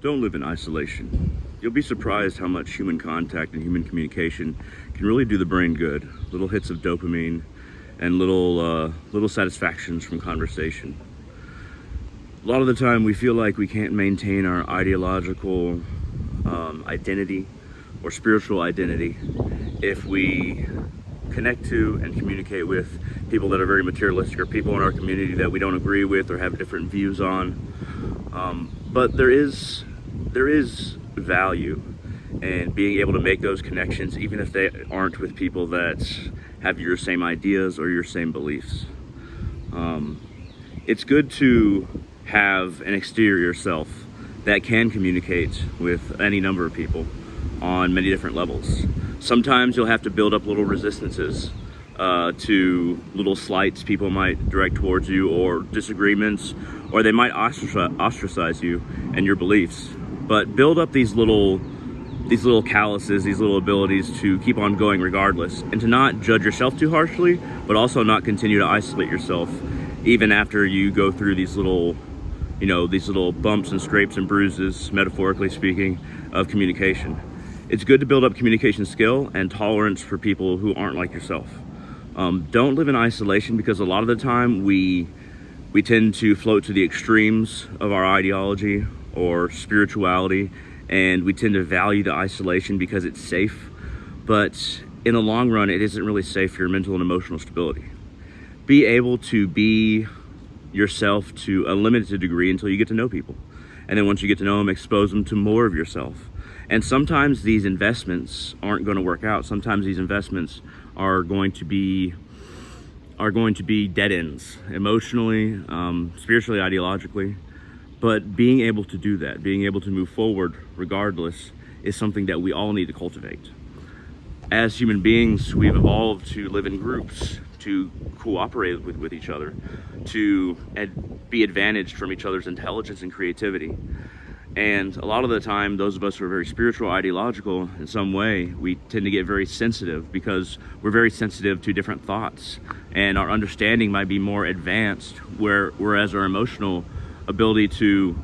Don't live in isolation. You'll be surprised how much human contact and human communication can really do the brain good. Little hits of dopamine and little satisfactions from conversation. A lot of the time we feel like we can't maintain our ideological identity or spiritual identity if we connect to and communicate with people that are very materialistic, or people in our community that we don't agree with or have different views on. But there is value in being able to make those connections, even if they aren't with people that have your same ideas or your same beliefs. It's good to have an exterior self that can communicate with any number of people on many different levels. Sometimes you'll have to build up little resistances to little slights people might direct towards you, or disagreements, or they might ostracize you and your beliefs. But build up these little calluses, these little abilities to keep on going regardless, and to not judge yourself too harshly, but also not continue to isolate yourself even after you go through these little bumps and scrapes and bruises, metaphorically speaking, of communication. It's good to build up communication skill and tolerance for people who aren't like yourself. Don't live in isolation, because a lot of the time we tend to float to the extremes of our ideology or spirituality, and we tend to value the isolation because it's safe. But in the long run, it isn't really safe for your mental and emotional stability. Be able to be yourself to a limited degree until you get to know people. And then once you get to know them, expose them to more of yourself. And sometimes these investments aren't going to work out. Sometimes these investments are going to be dead ends, emotionally, spiritually, ideologically. But being able to do that, being able to move forward regardless, is something that we all need to cultivate. As human beings, we've evolved to live in groups, to cooperate with each other, to be advantaged from each other's intelligence and creativity. And a lot of the time, those of us who are very spiritual, ideological in some way, we tend to get very sensitive, because we're very sensitive to different thoughts, and our understanding might be more advanced, whereas our emotional ability to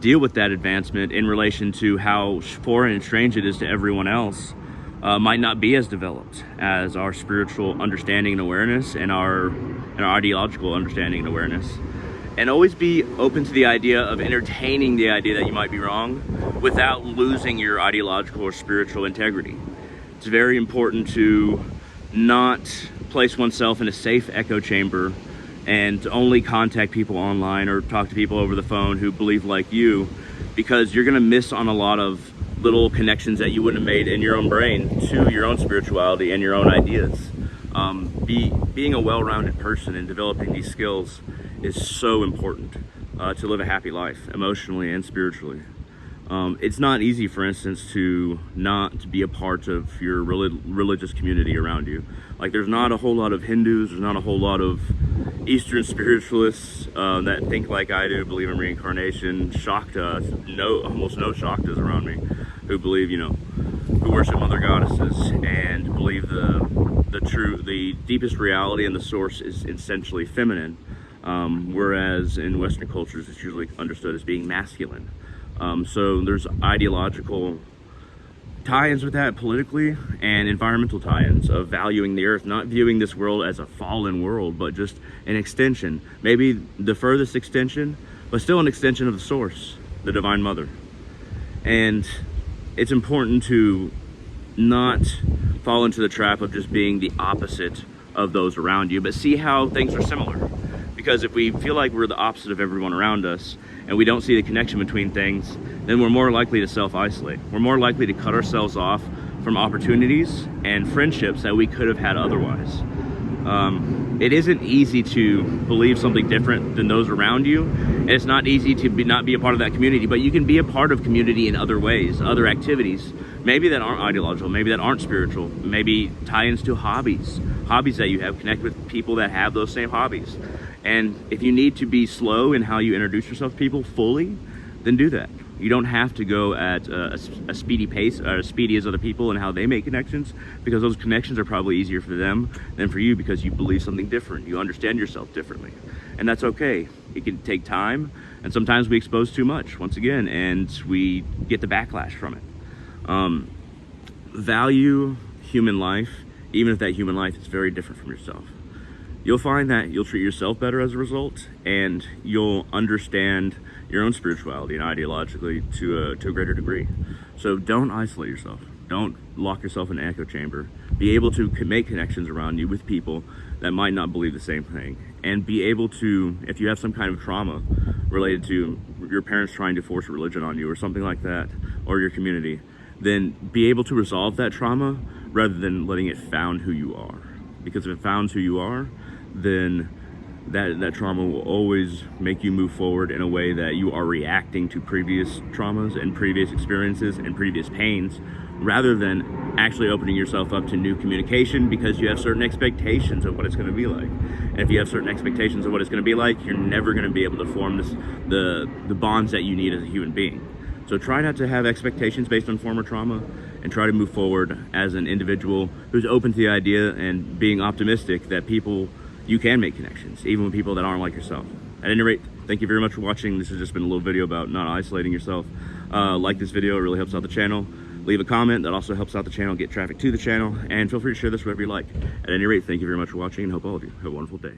deal with that advancement in relation to how foreign and strange it is to everyone else might not be as developed as our spiritual understanding and awareness, and our ideological understanding and awareness. And always be open to the idea of entertaining the idea that you might be wrong without losing your ideological or spiritual integrity. It's very important to not place oneself in a safe echo chamber and to only contact people online or talk to people over the phone who believe like you, because you're going to miss on a lot of little connections that you wouldn't have made in your own brain to your own spirituality and your own ideas. Being a well-rounded person and developing these skills is so important to live a happy life, emotionally and spiritually. It's not easy, for instance, to not be a part of your religious community around you. Like, there's not a whole lot of Hindus, there's not a whole lot of Eastern spiritualists that think like I do, believe in reincarnation. Almost no Shaktas around me who believe, who worship mother goddesses and believe the deepest reality and the source is essentially feminine. Whereas in Western cultures, it's usually understood as being masculine. So there's ideological tie-ins with that, politically, and environmental tie-ins of valuing the earth, not viewing this world as a fallen world, but just an extension. Maybe the furthest extension, but still an extension of the source, the Divine Mother. And it's important to not fall into the trap of just being the opposite of those around you, but see how things are similar. Because if we feel like we're the opposite of everyone around us and we don't see the connection between things, then we're more likely to self-isolate. We're more likely to cut ourselves off from opportunities and friendships that we could have had otherwise. It isn't easy to believe something different than those around you, and it's not easy to not be a part of that community, but you can be a part of community in other ways, other activities, maybe that aren't ideological, maybe that aren't spiritual, maybe tie-ins to hobbies that you have, connect with people that have those same hobbies. And if you need to be slow in how you introduce yourself to people fully, then do that. You don't have to go at a speedy pace, or as speedy as other people and how they make connections, because those connections are probably easier for them than for you, because you believe something different. You understand yourself differently. And that's okay. It can take time, And sometimes we expose too much, once again, and we get the backlash from it. Value human life, even if that human life is very different from yourself. You'll find that you'll treat yourself better as a result, and you'll understand your own spirituality and ideologically to a greater degree. So don't isolate yourself. Don't lock yourself in an echo chamber. Be able to make connections around you with people that might not believe the same thing. And be able to, if you have some kind of trauma related to your parents trying to force a religion on you or something like that, or your community, then be able to resolve that trauma rather than letting it found who you are. Because if it founds who you are, then that trauma will always make you move forward in a way that you are reacting to previous traumas and previous experiences and previous pains, rather than actually opening yourself up to new communication, because you have certain expectations of what it's going to be like. And if you have certain expectations of what it's going to be like, you're never going to be able to form the bonds that you need as a human being. So try not to have expectations based on former trauma, and try to move forward as an individual who's open to the idea and being optimistic that you can make connections, even with people that aren't like yourself. At any rate, thank you very much for watching. This has just been a little video about not isolating yourself. Like this video, it really helps out the channel. Leave a comment, that also helps out the channel, get traffic to the channel, and feel free to share this wherever you like. At any rate, thank you very much for watching, and hope all of you have a wonderful day.